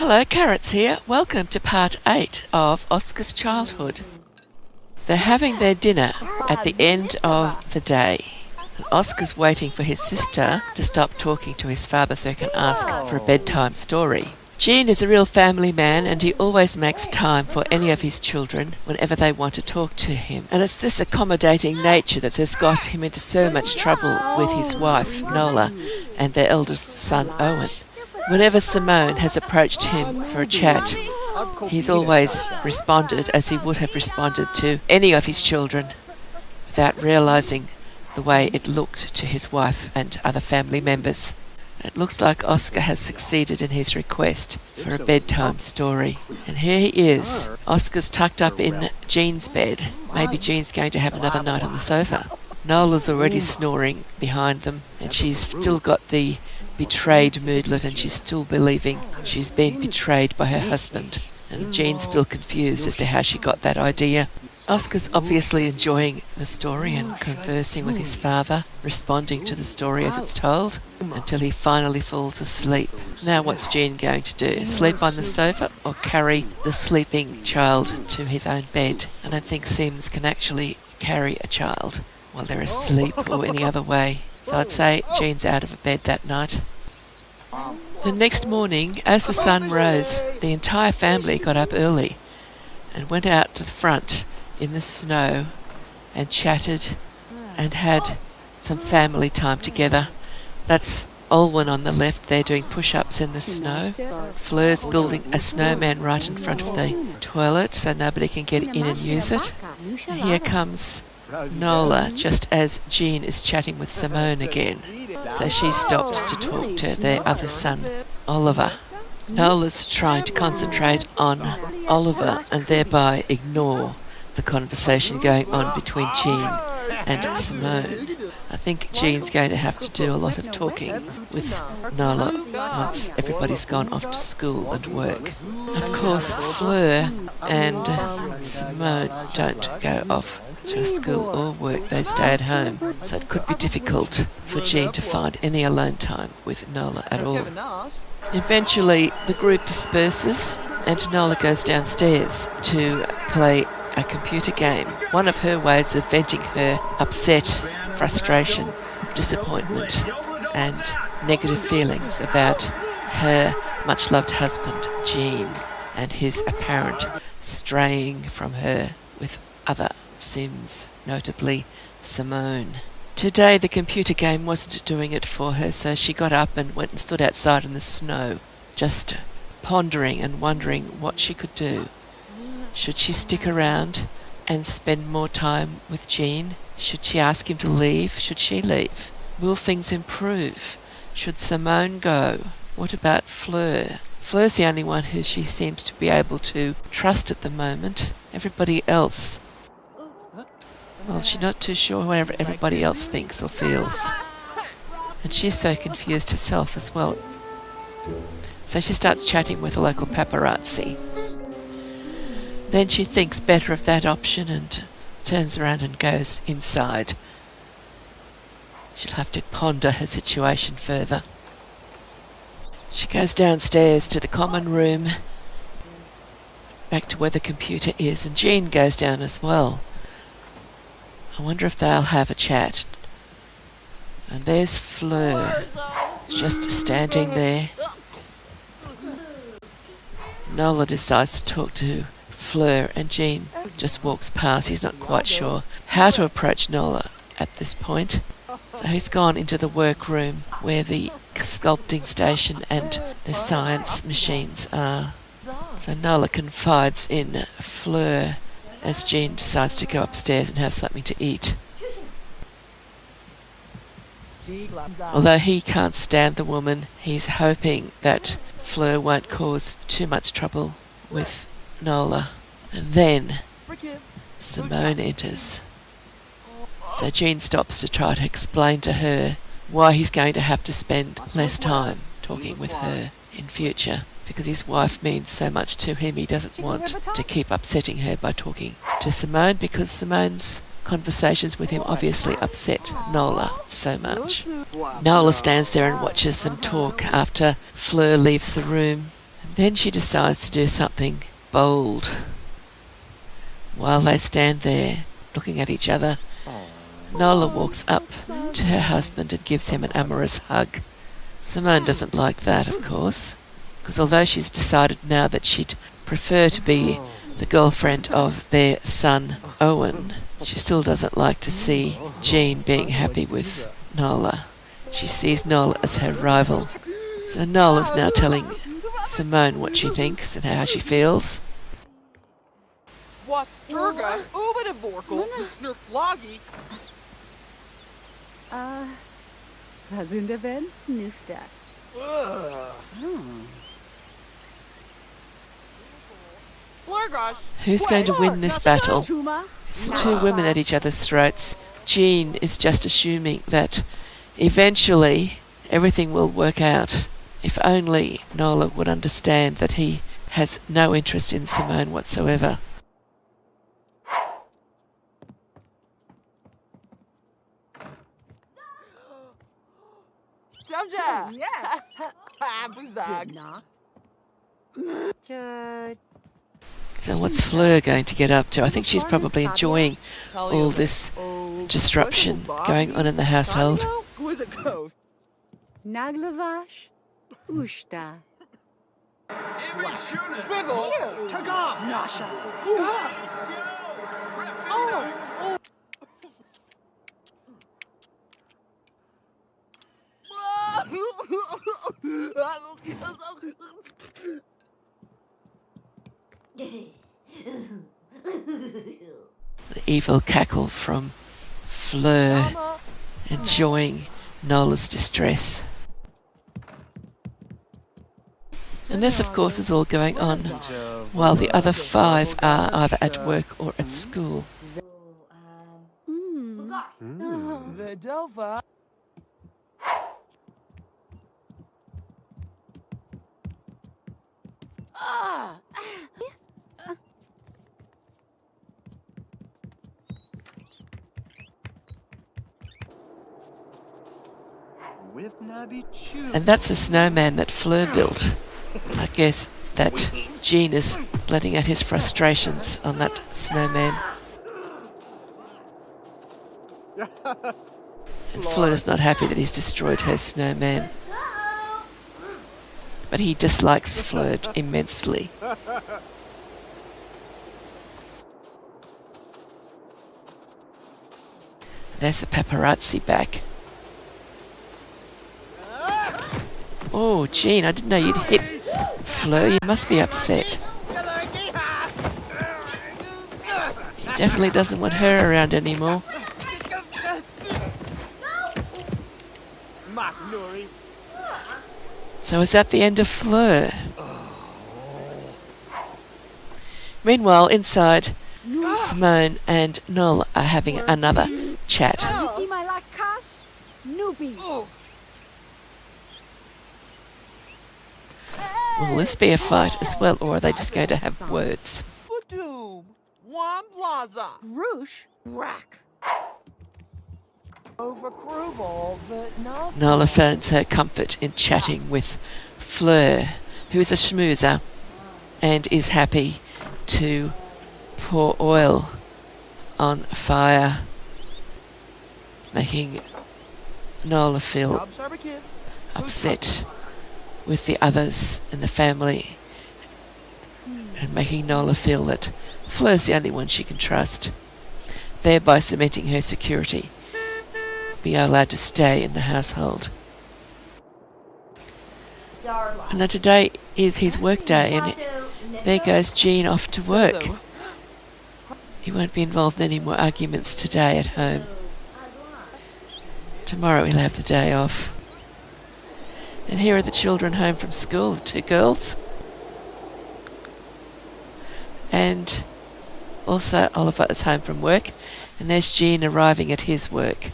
Hello, Carrots here. Welcome to part 8 of Oscar's childhood. They're having their dinner at the end of the day. And Oscar's waiting for his sister to stop talking to his father so he can ask for a bedtime story. Gene is a real family man and he always makes time for any of his children whenever they want to talk to him. And it's this accommodating nature that has got him into so much trouble with his wife, Nola, and their eldest son, Owen. Whenever Simone has approached him for a chat, he's always responded as he would have responded to any of his children without realising the way it looked to his wife and other family members. It looks like Oscar has succeeded in his request for a bedtime story. And here he is. Oscar's tucked up in Jean's bed. Maybe Jean's going to have another night on the sofa. Nola's already snoring behind them, and she's still got the betrayed moodlet, and she's still believing she's been betrayed by her husband. And Jean's still confused as to how she got that idea. Oscar's obviously enjoying the story and conversing with his father, responding to the story as it's told, until he finally falls asleep. Now what's Jean going to do? Sleep on the sofa or carry the sleeping child to his own bed? I don't think Sims can actually carry a child while they're asleep or any other way. So I'd say Jean's out of bed that night. The next morning, as the sun rose, the entire family got up early and went out to the front in the snow and chatted and had some family time together. That's Olwen on the left there doing push-ups in the snow. Fleur's building a snowman right in front of the toilet so nobody can get in and use it. And here comes Nola just as Jean is chatting with Simone again. So she stopped to talk to their other son, Oliver. Nola's trying to concentrate on Oliver and thereby ignore the conversation going on between Jean and Simone. I think Jean's going to have to do a lot of talking with Nola once everybody's gone off to school and work. Of course, Fleur and Simone don't go off to school or work, they stay at home, so it could be difficult for Jean to find any alone time with Nola at all. Eventually the group disperses and Nola goes downstairs to play a computer game. One of her ways of venting her upset, frustration, disappointment and negative feelings about her much-loved husband, Gene, and his apparent straying from her with other Sims, notably Simone. Today the computer game wasn't doing it for her, so she got up and went and stood outside in the snow, just pondering and wondering what she could do. Should she stick around and spend more time with Gene? Should she ask him to leave? Should she leave? Will things improve? Should Simone go? What about Fleur? Fleur's the only one who she seems to be able to trust at the moment. Everybody else, well, she's not too sure whatever everybody else thinks or feels. And she's so confused herself as well. So she starts chatting with a local paparazzi. Then she thinks better of that option and turns around and goes inside. She'll have to ponder her situation further. She goes downstairs to the common room, back to where the computer is, and Jean goes down as well. I wonder if they'll have a chat. And there's Fleur, just standing there. Nola decides to talk to Fleur and Jean just walks past. He's not quite sure how to approach Nola at this point. So he's gone into the workroom where the sculpting station and the science machines are. So Nola confides in Fleur as Jean decides to go upstairs and have something to eat. Although he can't stand the woman, he's hoping that Fleur won't cause too much trouble with Nola. And then Simone enters. So Jean stops to try to explain to her why he's going to have to spend less time talking with her in future, because his wife means so much to him. He doesn't want to keep upsetting her by talking to Simone, because Simone's conversations with him obviously upset Nola so much. Nola stands there and watches them talk after Fleur leaves the room. And then she decides to do something bold. While they stand there looking at each other, Nola walks up to her husband and gives him an amorous hug. Simone doesn't like that, of course, because although she's decided now that she'd prefer to be the girlfriend of their son Owen, she still doesn't like to see Jean being happy with Nola. She sees Nola as her rival. So Nola's now telling Simone what she thinks and how she feels. Wasturga, Ubedevorkel, Snurfloggy. Razundaven Nufta. Who's going to win this battle? It's the two women at each other's throats. Jean is just assuming that eventually everything will work out. If only Nola would understand that he has no interest in Simone whatsoever. So what's Fleur going to get up to? I think she's probably enjoying all this disruption going on in the household. Naglavash Ushta. Nasha. The evil cackle from Fleur, enjoying Nola's distress. And this, of course, is all going on while the other five are either at work or at school. And that's a snowman that Fleur built. I guess that Jean is letting out his frustrations on that snowman. And Fleur's not happy that he's destroyed her snowman. But he dislikes Fleur immensely. There's the paparazzi back. Oh, Jean, I didn't know you'd hit Fleur. You must be upset. He definitely doesn't want her around anymore. So is that the end of Fleur? Meanwhile, inside, Simone and Noel are having another chat. Will this be a fight as well, or are they just going to have words? Nola finds her comfort in chatting with Fleur, who is a schmoozer and is happy to pour oil on fire, making Nola feel upset with the others in the family and making Nola feel that Fleur's the only one she can trust, thereby cementing her security, being allowed to stay in the household. And now today is his work day, and there goes Jean off to work. He won't be involved in any more arguments today at home. Tomorrow he'll have the day off. And here are the children home from school, the two girls. And also Oliver is home from work. And there's Jean arriving at his work.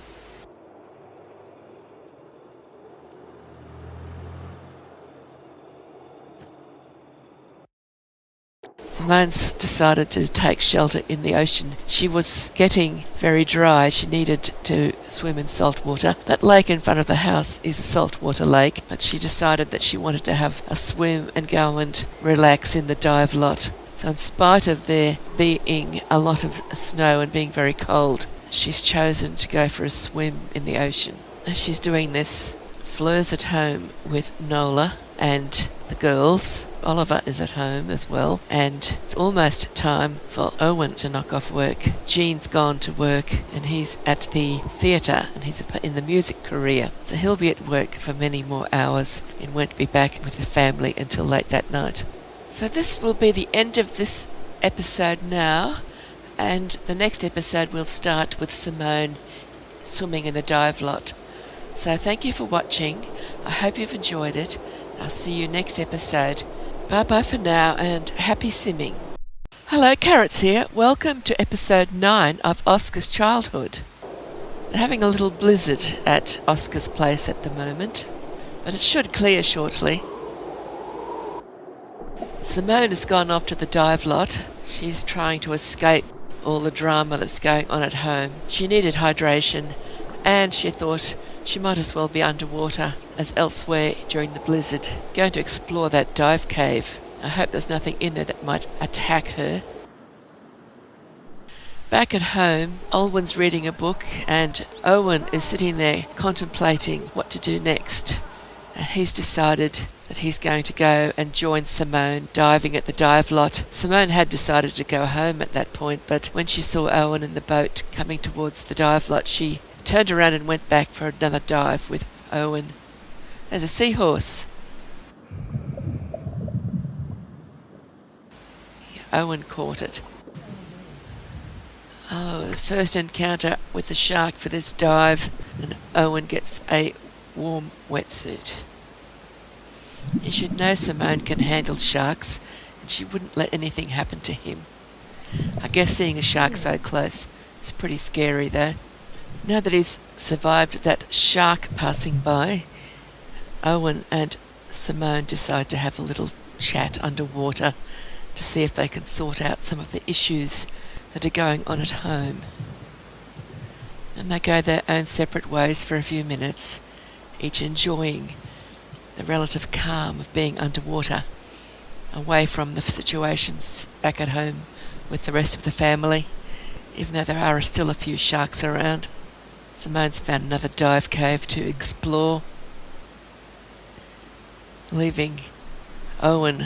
Simone's decided to take shelter in the ocean. She was getting very dry. She needed to swim in salt water. That lake in front of the house is a saltwater lake, but she decided that she wanted to have a swim and go and relax in the dive lot. So in spite of there being a lot of snow and being very cold, she's chosen to go for a swim in the ocean. As she's doing this, Fleur's at home with Nola and the girls. Oliver is at home as well, and it's almost time for Owen to knock off work. Jean's gone to work and he's at the theatre and he's in the music career, so he'll be at work for many more hours and won't be back with the family until late that night. So this will be the end of this episode now, and the next episode will start with Simone swimming in the dive lot. So thank you for watching. I hope you've enjoyed it. I'll see you next episode. Bye bye for now and happy simming. Hello, Carrots here. Welcome to episode 9 of Oscar's Childhood. They're having a little blizzard at Oscar's place at the moment, but it should clear shortly. Simone has gone off to the dive lot. She's trying to escape all the drama that's going on at home. She needed hydration, and she thought she might as well be underwater as elsewhere during the blizzard. Going to explore that dive cave. I hope there's nothing in there that might attack her. Back at home, Olwen's reading a book and Owen is sitting there contemplating what to do next. And he's decided that he's going to go and join Simone diving at the dive lot. Simone had decided to go home at that point, but when she saw Owen in the boat coming towards the dive lot, she turned around and went back for another dive with Owen. There's a seahorse. Owen caught it. Oh, the first encounter with the shark for this dive, and Owen gets a warm wetsuit. You should know Simone can handle sharks, and she wouldn't let anything happen to him. I guess seeing a shark so close is pretty scary though. Now that he's survived that shark passing by, Owen and Simone decide to have a little chat underwater to see if they can sort out some of the issues that are going on at home. And they go their own separate ways for a few minutes, each enjoying the relative calm of being underwater, away from the situations back at home with the rest of the family, even though there are still a few sharks around. Simone's found another dive cave to explore, leaving Owen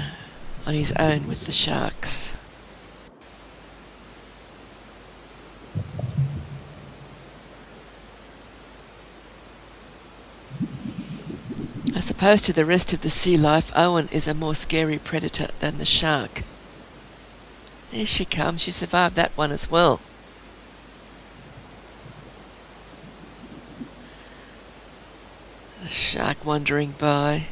on his own with the sharks. As opposed to the rest of the sea life, Owen is a more scary predator than the shark. Here she comes, she survived that one as well. The shark wandering by.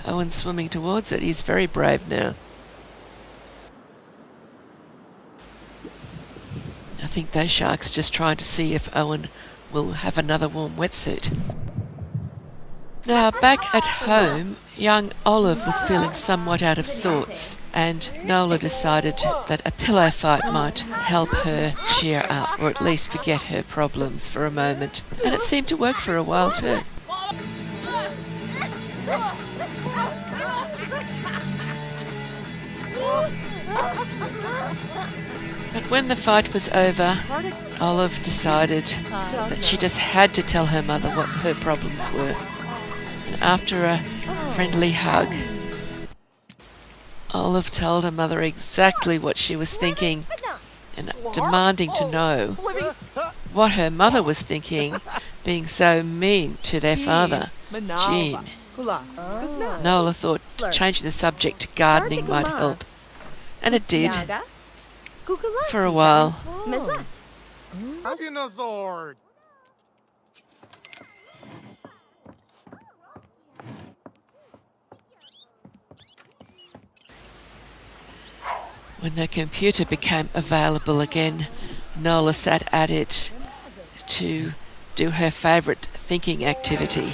Owen swimming towards it, he's very brave now. I think those sharks just trying to see if Owen will have another warm wetsuit. Now, back at home, young Olive was feeling somewhat out of sorts, and Nola decided that a pillow fight might help her cheer up, or at least forget her problems for a moment. And it seemed to work for a while too. But when the fight was over, Olive decided that she just had to tell her mother what her problems were. And after a friendly hug, Olive told her mother exactly what she was thinking and demanding to know what her mother was thinking, being so mean to their father, Jean. Nola thought changing the subject to gardening might help. And it did. For a while. When the computer became available again, Nola sat at it to do her favourite thinking activity.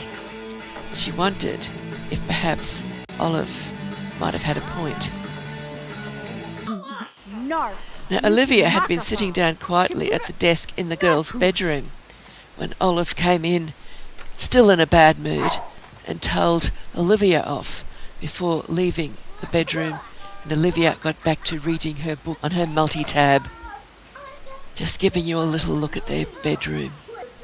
She wanted if perhaps Olive might have had a point. Narf. Now, Olivia had been sitting down quietly at the desk in the girls' bedroom when Olive came in, still in a bad mood, and told Olivia off before leaving the bedroom, and Olivia got back to reading her book on her multi-tab. Just giving you a little look at their bedroom.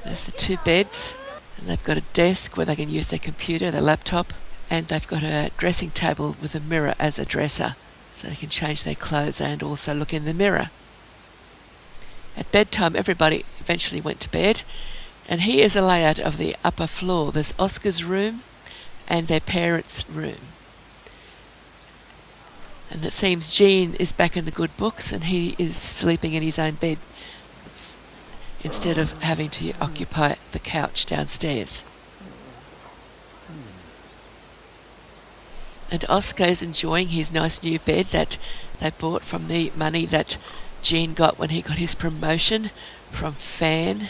There's the two beds, and they've got a desk where they can use their computer, their laptop, and they've got a dressing table with a mirror as a dresser, so they can change their clothes and also look in the mirror. At bedtime, everybody eventually went to bed, and here is a layout of the upper floor. There's Oscar's room and their parents' room. And it seems Jean is back in the good books and he is sleeping in his own bed instead of having to occupy the couch downstairs. And Oscar is enjoying his nice new bed that they bought from the money that Jean got when he got his promotion from fan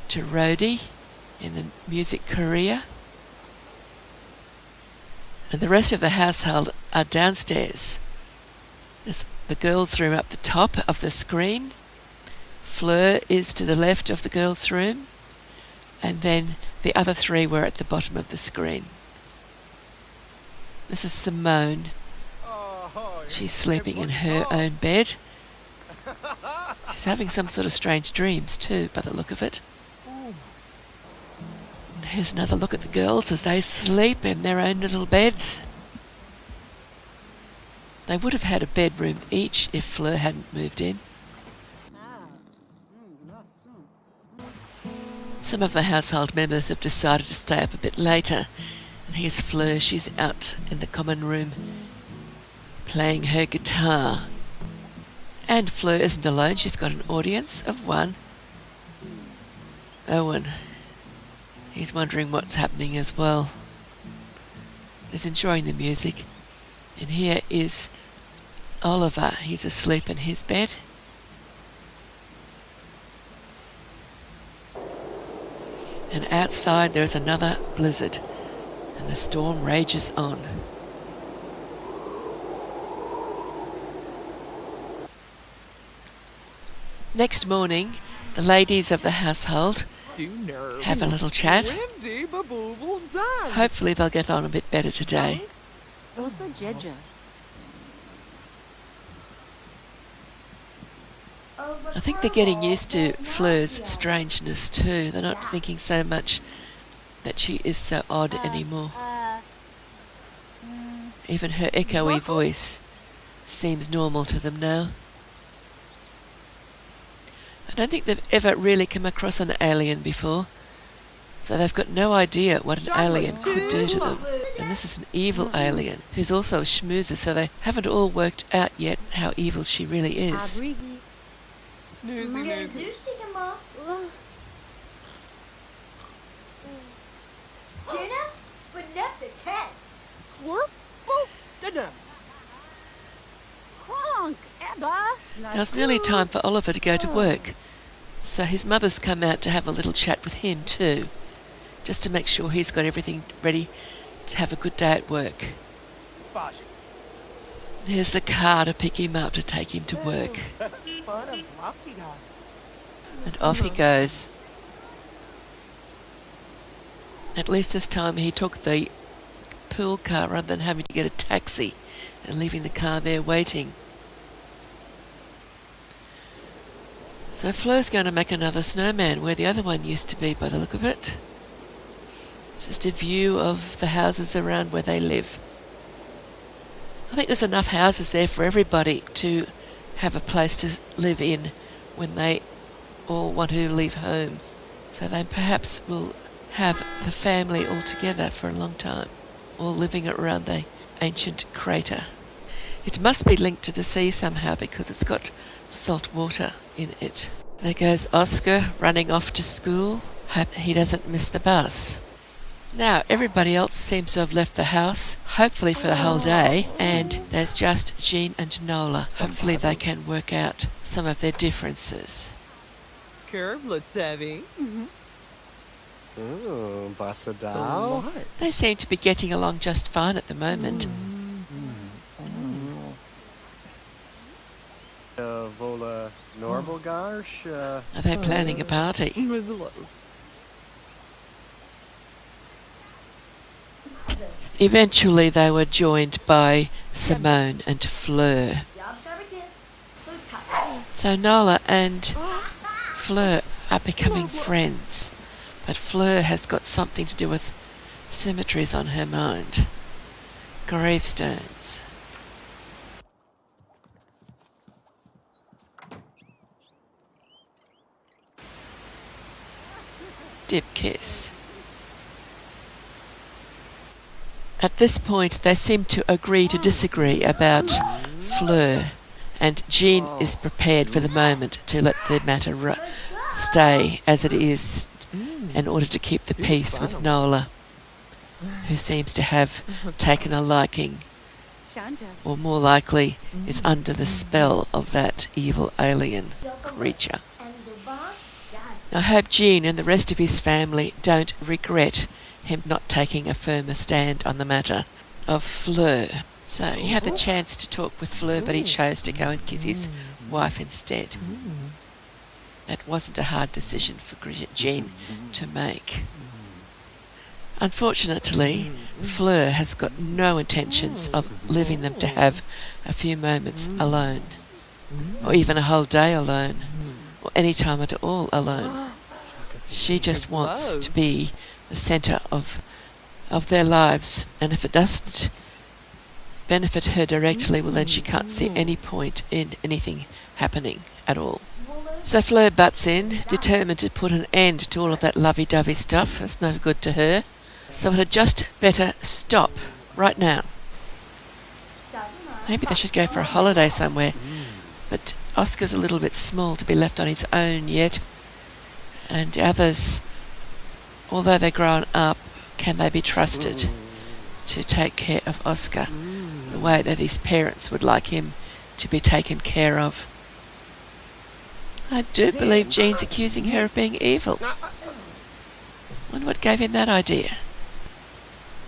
to roadie in the music career. And the rest of the household are downstairs. There's the girls' room up the top of the screen. Fleur is to the left of the girls' room. And then the other three were at the bottom of the screen. This is Simone. She's sleeping in her own bed. She's having some sort of strange dreams too, by the look of it. And here's another look at the girls as they sleep in their own little beds. They would have had a bedroom each if Fleur hadn't moved in. Some of the household members have decided to stay up a bit later. And here's Fleur, she's out in the common room playing her guitar. And Fleur isn't alone, she's got an audience of one. Owen, he's wondering what's happening as well. He's enjoying the music. And here is Oliver, he's asleep in his bed. And outside there's another blizzard. And the storm rages on. Next morning, the ladies of the household have a little chat. Hopefully they'll get on a bit better today. Osa Jeja. I think they're getting used to Fleur's strangeness too. They're not thinking so much that she is so odd anymore. Even her echoey voice seems normal to them now. I don't think they've ever really come across an alien before, so they've got no idea what an alien could do to them. And this is an evil alien who's also a schmoozer, so they haven't all worked out yet how evil she really is. Now it's nearly time for Oliver to go to work, so his mother's come out to have a little chat with him too, just to make sure he's got everything ready to have a good day at work. Here's the car to pick him up to take him to work. And off he goes. At least this time he took the pool car rather than having to get a taxi and leaving the car there waiting. So Fleur's going to make another snowman where the other one used to be by the look of it. It's just a view of the houses around where they live. I think there's enough houses there for everybody to have a place to live in when they all want to leave home. So they perhaps will have the family all together for a long time, all living around the ancient crater. It must be linked to the sea somehow because it's got salt water in it. There goes Oscar running off to school. Hope he doesn't miss the bus. Now everybody else seems to have left the house, hopefully for the whole day, and there's just Jean and Nola. Hopefully they can work out some of their differences. Ooh, Basadao. They seem to be getting along just fine at the moment. Vola Norbogarsh. Are they planning a party? Eventually they were joined by Simone and Fleur. So Nola and Fleur are becoming friends, but Fleur has got something to do with cemeteries on her mind. Gravestones. Dip kiss. At this point they seem to agree to disagree about Fleur, and Jean is prepared for the moment to let the matter stay as it is in order to keep the peace with Nola, who seems to have taken a liking, or more likely is under the spell of that evil alien creature. I hope Jean and the rest of his family don't regret him not taking a firmer stand on the matter of Fleur. So he had the chance to talk with Fleur, but he chose to go and kiss his wife instead. That wasn't a hard decision for Jean to make. Unfortunately, Fleur has got no intentions of leaving them to have a few moments alone, or even a whole day alone, or any time at all alone. She just wants to be the centre of their lives, and if it doesn't benefit her directly, well then she can't see any point in anything happening at all. So Fleur butts in, determined to put an end to all of that lovey-dovey stuff. That's no good to her. So it had just better stop right now. Maybe they should go for a holiday somewhere, but Oscar's a little bit small to be left on his own yet, and others, although they're grown up, can they be trusted to take care of Oscar the way that his parents would like him to be taken care of? I do believe Jean's accusing her of being evil. Wonder what gave him that idea?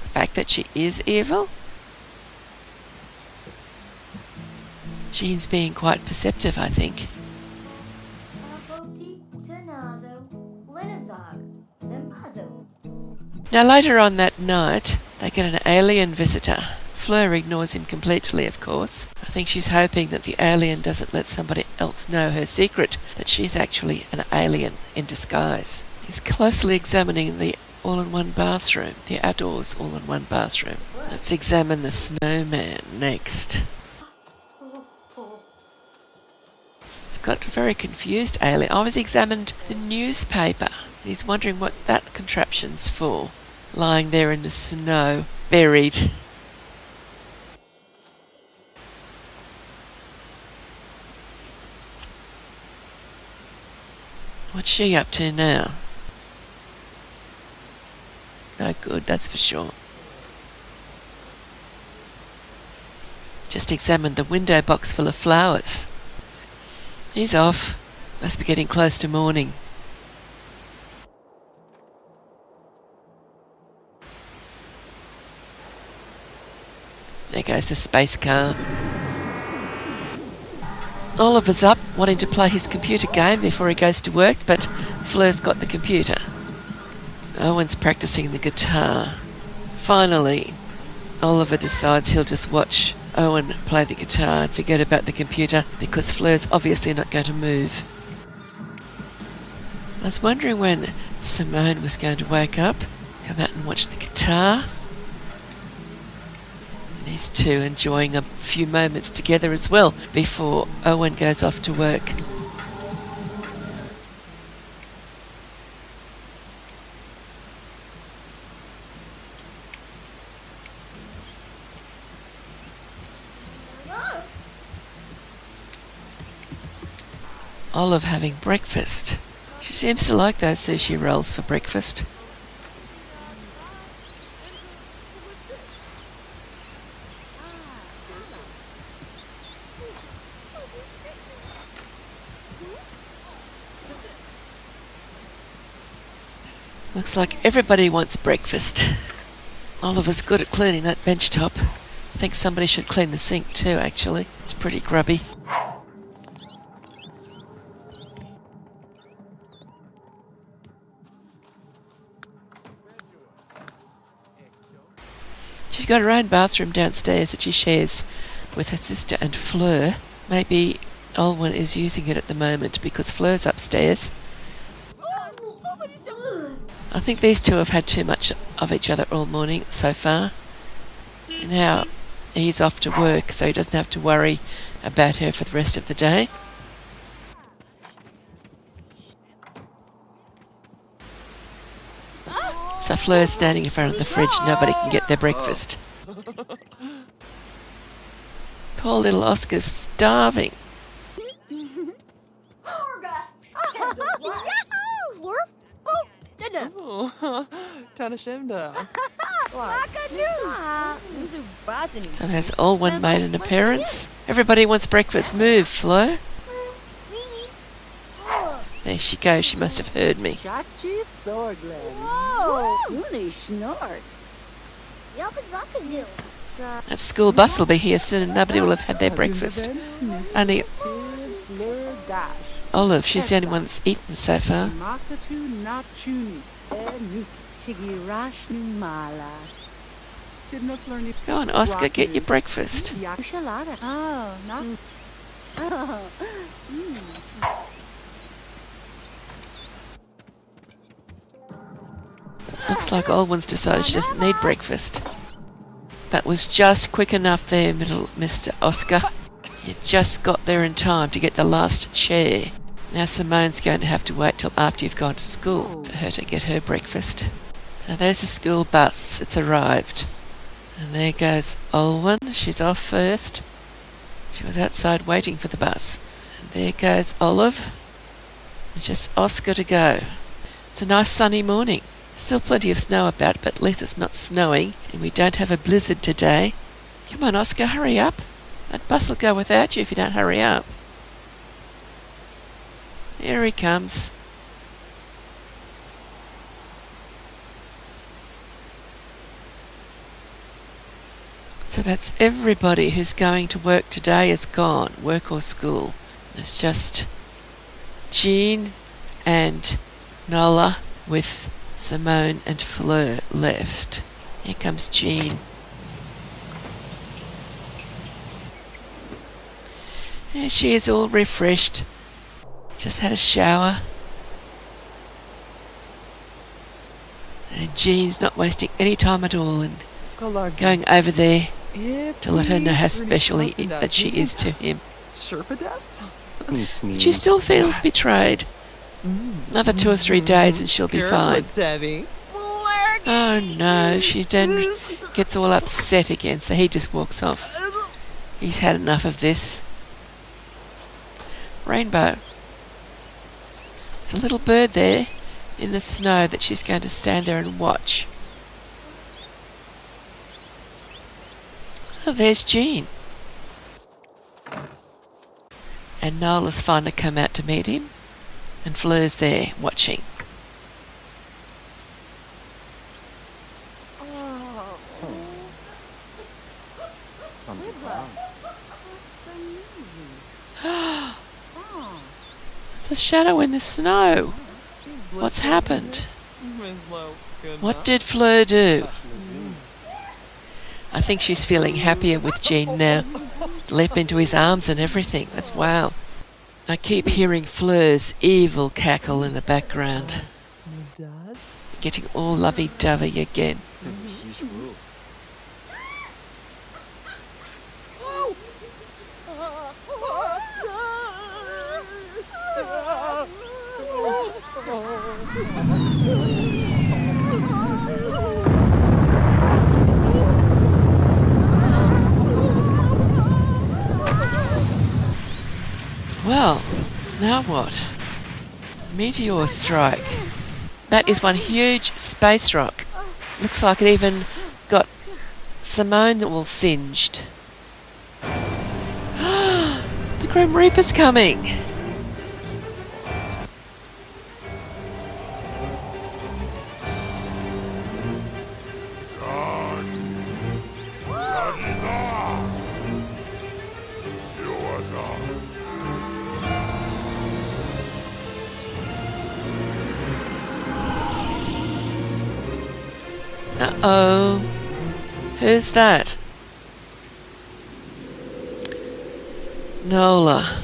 The fact that she is evil? Jean's being quite perceptive, I think. Now later on that night, they get an alien visitor. Fleur ignores him completely, of course. I think she's hoping that the alien doesn't let somebody else know her secret, that she's actually an alien in disguise. He's closely examining the all-in-one bathroom, the outdoors all-in-one bathroom. Let's examine the snowman next. It's got a very confused alien. I was examined the newspaper. He's wondering what that contraption's for, lying there in the snow, buried. What's she up to now? No good, that's for sure. Just examined the window box full of flowers. He's off. Must be getting close to morning. There goes the space car. Oliver's up, wanting to play his computer game before he goes to work, but Fleur's got the computer. Owen's practicing the guitar. Finally, Oliver decides he'll just watch Owen play the guitar and forget about the computer because Fleur's obviously not going to move. I was wondering when Simone was going to wake up, come out and watch the guitar. These two enjoying a few moments together as well before Owen goes off to work. Olive having breakfast. She seems to like those sushi rolls for breakfast. Looks like everybody wants breakfast. Oliver's good at cleaning that bench top. I think somebody should clean the sink too, actually. It's pretty grubby. She's got her own bathroom downstairs that she shares with her sister and Fleur. Maybe Olwen is using it at the moment because Fleur's upstairs. I think these two have had too much of each other all morning so far. Now he's off to work, so he doesn't have to worry about her for the rest of the day. So Fleur's standing in front of the fridge. Nobody can get their breakfast. Poor little Oscar's starving. So there's Olwen made an appearance. Everybody wants breakfast. Move, Fleur. There she goes. She must have heard me. That school bus will be here soon and nobody will have had their breakfast. Only Olive, she's the only one that's eaten so far. Go on, Oscar, get your breakfast. Looks like Olwen's decided she doesn't need breakfast. That was just quick enough there, Mr. Oscar. You just got there in time to get the last chair. Now Simone's going to have to wait till after you've gone to school for her to get her breakfast. So there's the school bus. It's arrived. And there goes Olwen. She's off first. She was outside waiting for the bus. And there goes Olive. It's just Oscar to go. It's a nice sunny morning. Still plenty of snow about, but at least it's not snowing, and we don't have a blizzard today. Come on, Oscar, hurry up. That bus will go without you if you don't hurry up. Here he comes. So that's everybody who's going to work today is gone, work or school. It's just Jean and Nola with Simone and Fleur left. Here comes Jean. There she is, all refreshed. Just had a shower. And Jean's not wasting any time at all and going over there to let her know how special that she is to him. But she still feels betrayed. Another 2 or 3 days and she'll be fine. Oh no, she then gets all upset again, so he just walks off. He's had enough of this. Rainbow. There's a little bird there in the snow that she's going to stand there and watch. Oh, there's Jean. And Noel has finally come out to meet him. And Fleur's there, watching. The shadow in the snow. What's happened? What did Fleur do? I think she's feeling happier with Jean now. Leap into his arms and everything. That's wow. I keep hearing Fleur's evil cackle in the background. Getting all lovey-dovey again. Well, now what? Meteor strike. That is one huge space rock. Looks like it even got Simone all singed. The Grim Reaper's coming. Uh-oh. Who's that? Nola.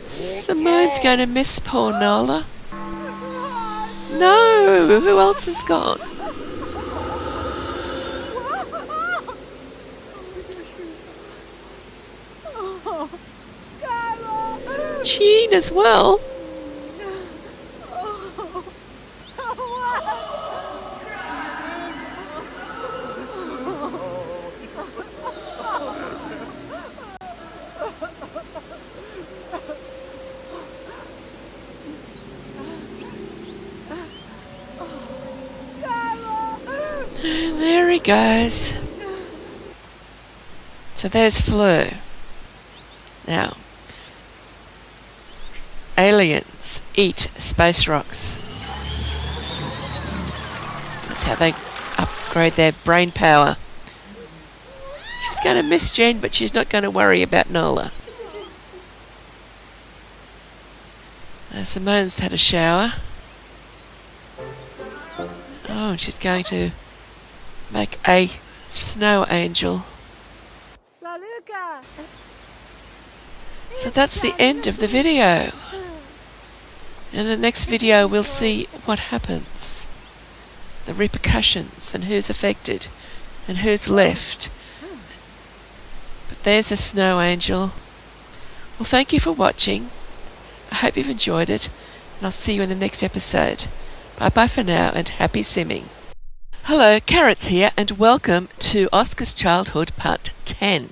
Simone's going to miss poor Nola. No, who else is gone? Jean as well. And there he goes. So there's Fleur. Now, aliens eat space rocks. That's how they upgrade their brain power. She's going to miss Jen, but she's not going to worry about Nola. Simone's had a shower. Oh, and she's going to make a snow angel. So that's the end of the video. In the next video we'll see what happens. The repercussions and who's affected and who's left. But there's a snow angel. Well, thank you for watching. I hope you've enjoyed it, and I'll see you in the next episode. Bye bye for now, and happy simming. Hello, Carrots here, and welcome to Oscar's Childhood Part 10.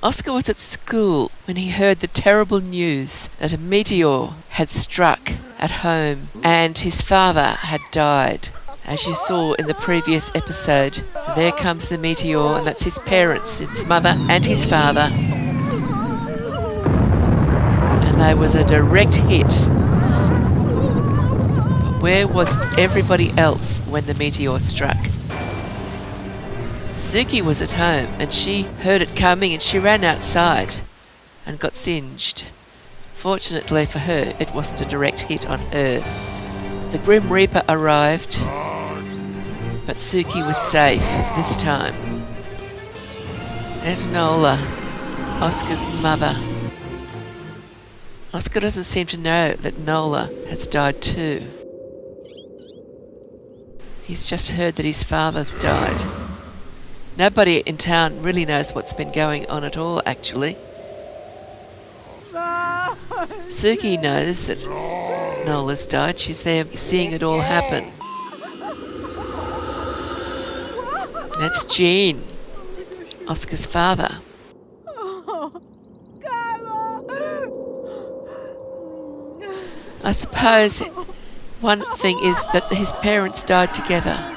Oscar was at school when he heard the terrible news that a meteor had struck at home and his father had died. As you saw in the previous episode, there comes the meteor, and that's his parents, his mother and his father. And there was a direct hit. But where was everybody else when the meteor struck? Suki was at home, and she heard it coming, and she ran outside and got singed. Fortunately for her, it wasn't a direct hit on her. The Grim Reaper arrived, but Suki was safe this time. There's Nola, Oscar's mother. Oscar doesn't seem to know that Nola has died too. He's just heard that his father's died. Nobody in town really knows what's been going on at all, actually. Suki knows that Nola's died. She's there seeing it all happen. That's Jean, Oscar's father. I suppose one thing is that his parents died together.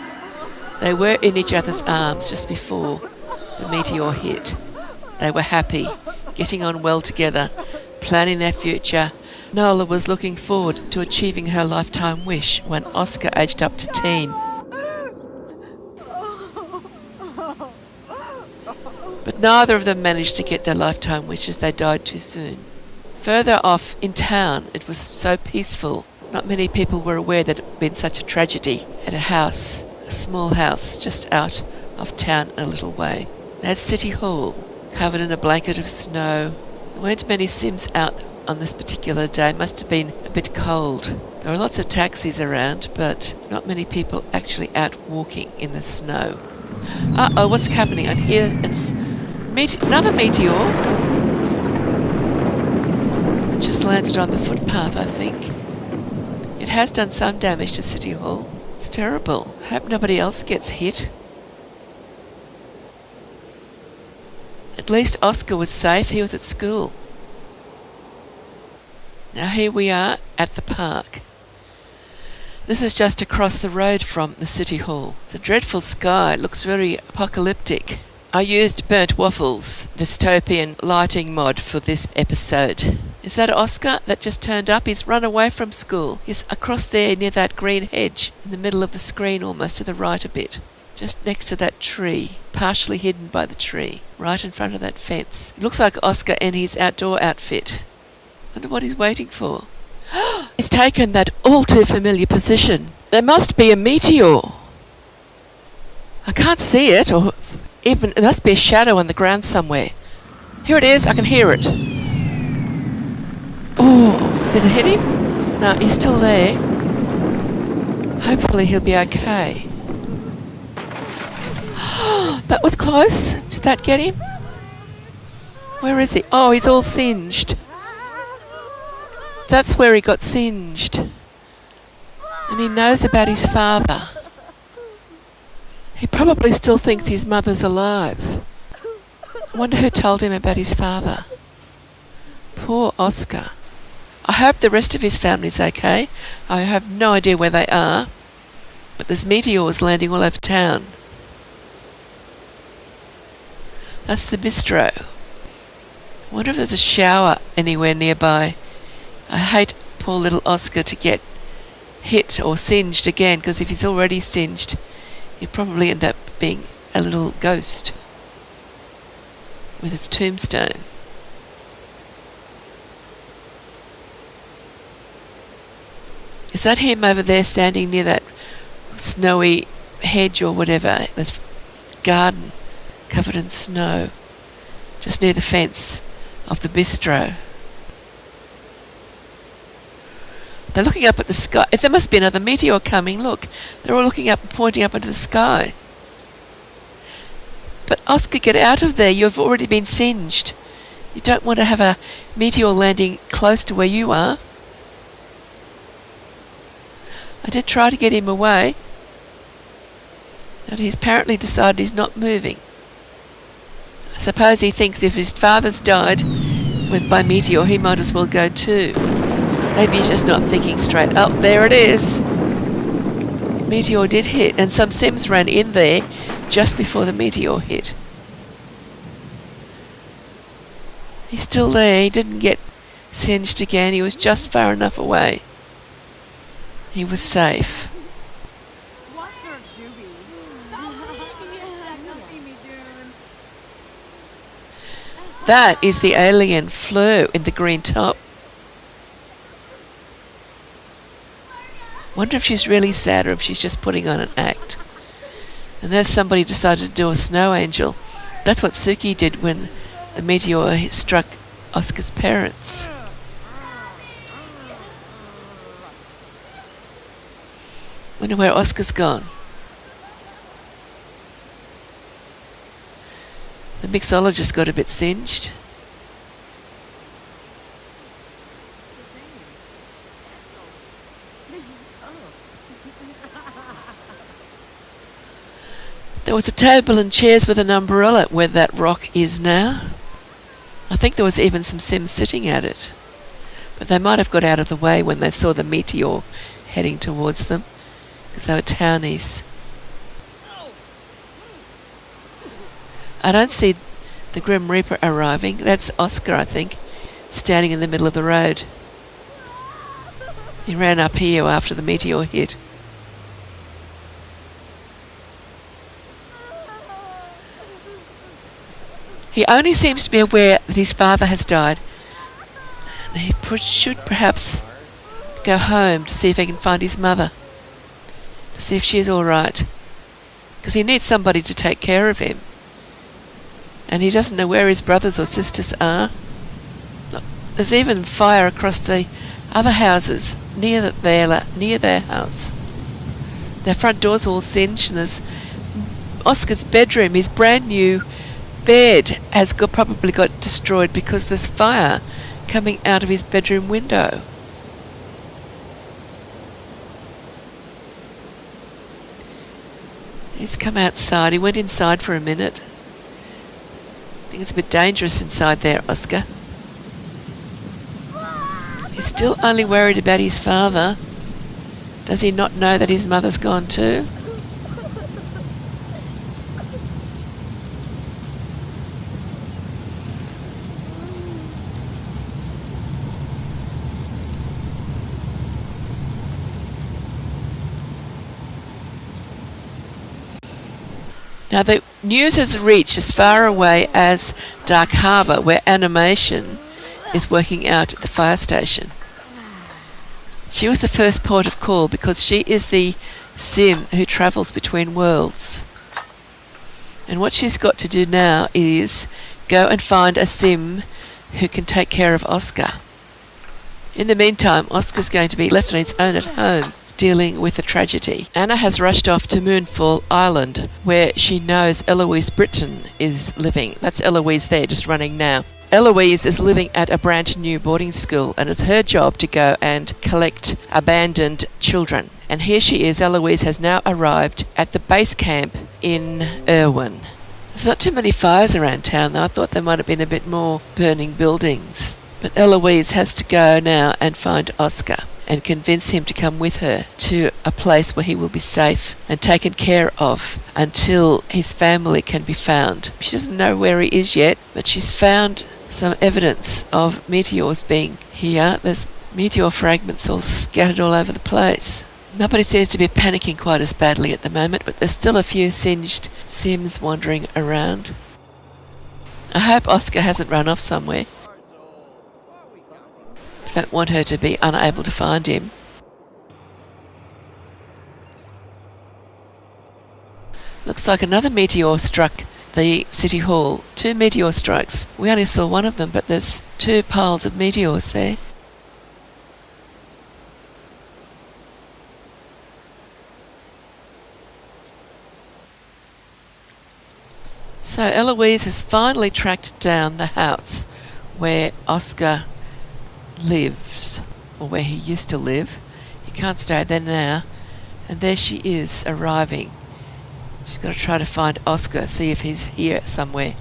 They were in each other's arms just before the meteor hit. They were happy, getting on well together, planning their future. Nola was looking forward to achieving her lifetime wish when Oscar aged up to teen. But neither of them managed to get their lifetime wishes. They died too soon. Further off in town, it was so peaceful. Not many people were aware that it had been such a tragedy at a house. A small house just out of town a little way. That's City Hall, covered in a blanket of snow. There weren't many Sims out on this particular day. Must have been a bit cold. There were lots of taxis around, but not many people actually out walking in the snow. Uh-oh, what's happening? I hear another meteor. It just landed on the footpath, I think. It has done some damage to City Hall. It's terrible. I hope nobody else gets hit. At least Oscar was safe. He was at school. Now here we are at the park. This is just across the road from the City Hall. The dreadful sky looks very apocalyptic. I used Burnt Waffles dystopian lighting mod for this episode. Is that Oscar that just turned up? He's run away from school. He's across there near that green hedge in the middle of the screen, almost to the right a bit. just next to that tree, partially hidden by the tree, right in front of that fence. It looks like Oscar in his outdoor outfit. Wonder what he's waiting for. He's taken that all too familiar position. There must be a meteor. I can't see it, or even there must be a shadow on the ground somewhere. Here it is, I can hear it. Oh, did it hit him? No, he's still there. Hopefully he'll be okay. That was close. Did that get him? Where is he? Oh, he's all singed. That's where he got singed. And he knows about his father. He probably still thinks his mother's alive. I wonder who told him about his father. Poor Oscar. I hope the rest of his family's okay. I have no idea where they are. But there's meteors landing all over town. That's the bistro. I wonder if there's a shower anywhere nearby. I hate poor little Oscar to get hit or singed again, because if he's already singed, he'd probably end up being a little ghost with its tombstone. Is that him over there standing near that snowy hedge or whatever, this garden covered in snow, just near the fence of the bistro? They're looking up at the sky. If there must be another meteor coming, look. They're all looking up and pointing up into the sky. But Oscar, get out of there. You've already been singed. You don't want to have a meteor landing close to where you are. I did try to get him away. But he's apparently decided he's not moving. I suppose he thinks if his father's died by meteor, he might as well go too. Maybe he's just not thinking straight. Oh, there it is. Meteor did hit, and some Sims ran in there just before the meteor hit. He's still there. He didn't get singed again. He was just far enough away. He was safe. That is the alien Fleur in the green top. Wonder if she's really sad or if she's just putting on an act. And there's somebody decided to do a snow angel. That's what Suki did when the meteor struck Oscar's parents. Wonder where Oscar's gone. The mixologist got a bit singed. There was a table and chairs with an umbrella where that rock is now. I think there was even some Sims sitting at it. But they might have got out of the way when they saw the meteor heading towards them, because they were townies. I don't see the Grim Reaper arriving. That's Oscar, I think, standing in the middle of the road. He ran up here after the meteor hit. He only seems to be aware that his father has died. And he should perhaps go home to see if he can find his mother, to see if she's all right, because he needs somebody to take care of him. And he doesn't know where his brothers or sisters are. Look, there's even fire across the other houses near their house. Their front door's all singed, and there's Oscar's bedroom. His brand new bed has probably got destroyed because there's fire coming out of his bedroom window. He's come outside. He went inside for a minute. I think it's a bit dangerous inside there, Oscar. He's still only worried about his father. Does he not know that his mother's gone too? Now the news has reached as far away as Dark Harbour, where Animation is working out at the fire station. She was the first port of call because she is the sim who travels between worlds. And what she's got to do now is go and find a sim who can take care of Oscar. In the meantime, Oscar's going to be left on its own at home, dealing with a tragedy. Anna has rushed off to Moonfall Island, where she knows Eloise Britton is living. That's Eloise there, just running now. Eloise is living at a brand new boarding school, and it's her job to go and collect abandoned children. And here she is. Eloise has now arrived at the base camp in Irwin. There's not too many fires around town, though. I thought there might have been a bit more burning buildings. But Eloise has to go now and find Oscar and convince him to come with her to a place where he will be safe and taken care of until his family can be found. She doesn't know where he is yet, but she's found some evidence of meteors being here. There's meteor fragments all scattered all over the place. Nobody seems to be panicking quite as badly at the moment, but there's still a few singed Sims wandering around. I hope Oscar hasn't run off somewhere. I don't want her to be unable to find him. Looks like another meteor struck the City Hall. 2 meteor strikes. We only saw one of them, but there's 2 piles of meteors there. So Eloise has finally tracked down the house where Oscar lives, or where he used to live. He can't stay there now. And there she is, arriving. She's got to try to find Oscar, see if he's here somewhere.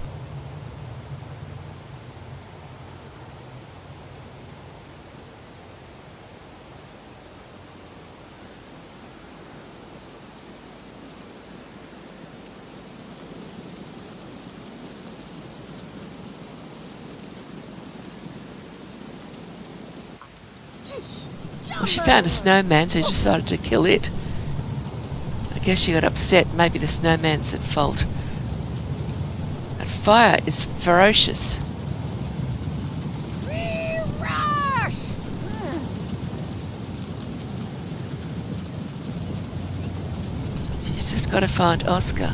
Well, she found a snowman, so she decided to kill it. I guess she got upset. Maybe the snowman's at fault. That fire is ferocious. She's just got to find Oscar.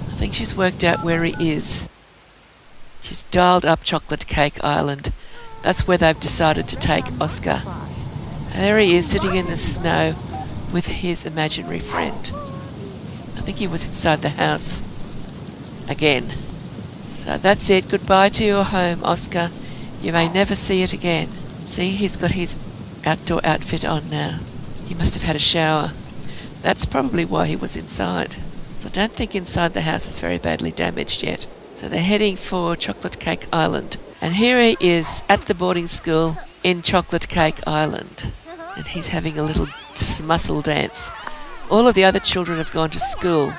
I think she's worked out where he is. She's dialed up Chocolate Cake Island. That's where they've decided to take Oscar. And there he is, sitting in the snow with his imaginary friend. I think he was inside the house again. So that's it. Goodbye to your home, Oscar. You may never see it again. See, he's got his outdoor outfit on now. He must have had a shower. That's probably why he was inside. So I don't think inside the house is very badly damaged yet. So they're heading for Chocolate Cake Island. And here he is at the boarding school in Chocolate Cake Island. And he's having a little muscle dance. All of the other children have gone to school,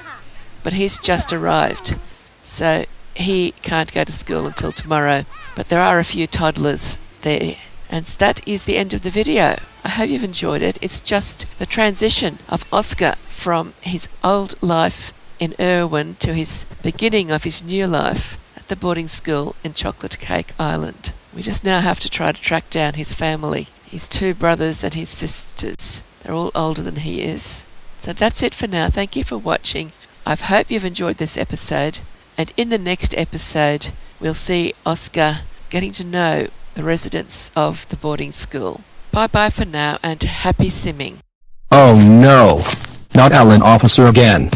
but he's just arrived. So he can't go to school until tomorrow. But there are a few toddlers there. And that is the end of the video. I hope you've enjoyed it. It's just the transition of Oscar from his old life in Irwin to his beginning of his new life at the boarding school in Chocolate Cake Island. We just now have to try to track down his family, his 2 brothers and his sisters. They're all older than he is. So that's it for now. Thank you for watching. I hope you've enjoyed this episode. And in the next episode, we'll see Oscar getting to know the residents of the boarding school. Bye-bye for now and happy simming. Oh no! Not Alan Officer again.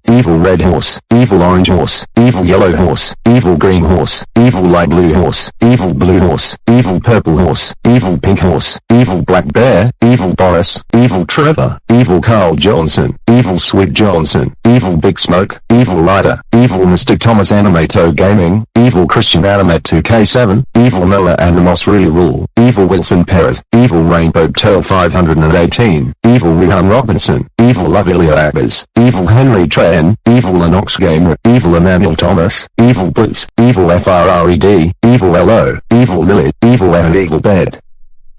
Evil red horse, evil orange horse, evil yellow horse, evil green horse, evil light blue horse, evil blue horse, evil purple horse, evil pink horse, evil black bear, evil Boris, evil Trevor, evil Carl Johnson, evil Sweet Johnson, evil Big Smoke, evil Lighter, evil Mr. Thomas Animato Gaming, evil Christian Animate 2K7, evil Noah Animos Really Rule, evil Wilson Perez, evil Rainbow Tail 518, evil Rehan Robinson, evil Lovelia Abbas, evil Henry Trey, evil Lennox Gamer, evil Emmanuel Thomas, evil Bruce, evil FRRED, evil LO, evil Lily, evil and evil Bed.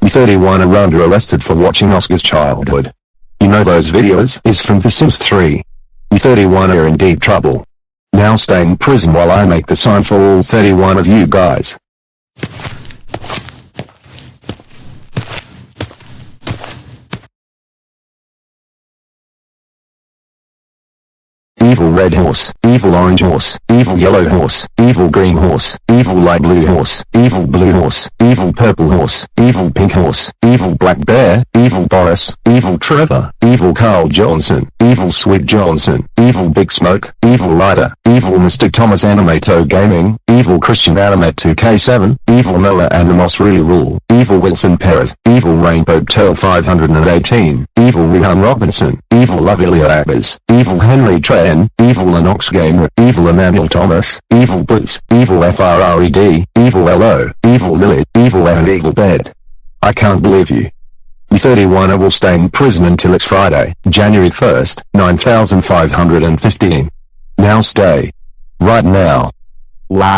31 are under arrested for watching Oscar's childhood. You know those videos is from The Sims 3. You 31 are in deep trouble. Now stay in prison while I make the sign for all 31 of you guys. Evil red horse, evil orange horse, evil yellow horse, evil green horse, evil light blue horse, evil blue horse, evil purple horse, evil pink horse, evil black bear, evil Boris, evil Trevor, evil Carl Johnson, evil Sweet Johnson, evil Big Smoke, evil Lighter, evil Mr. Thomas Animato Gaming, evil Christian Animate 2K7, evil Noah Animos Really Rule, evil Wilson Perez, evil Rainbow Tail 518, evil Rihan Robinson, evil Lovelia Abbas, evil Henry Tran, evil Lennox Gamer, evil Emmanuel Thomas, evil Bruce, evil FRRED, evil LO, evil Lilith, evil and evil Bed. I can't believe you. You 31 will stay in prison until it's Friday, January 1st, 9515. Now stay. Right now. Wow.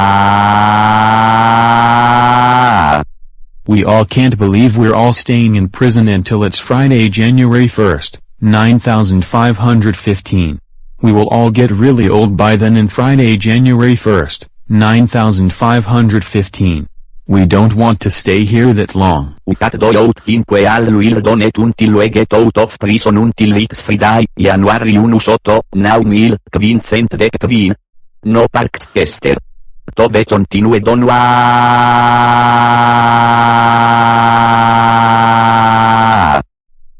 We all can't believe we're all staying in prison until it's Friday, January 1st, 9515. We will all get really old by then and Friday, January 1st, 9515. We don't want to stay here that long. Ucat doi out 5 al will donet until we get out of prison until it's Friday, January 1 now mil, Vincent de Queen. No parked tester. To be continued on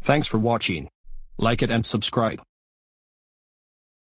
Thanks for watching. Like it and subscribe.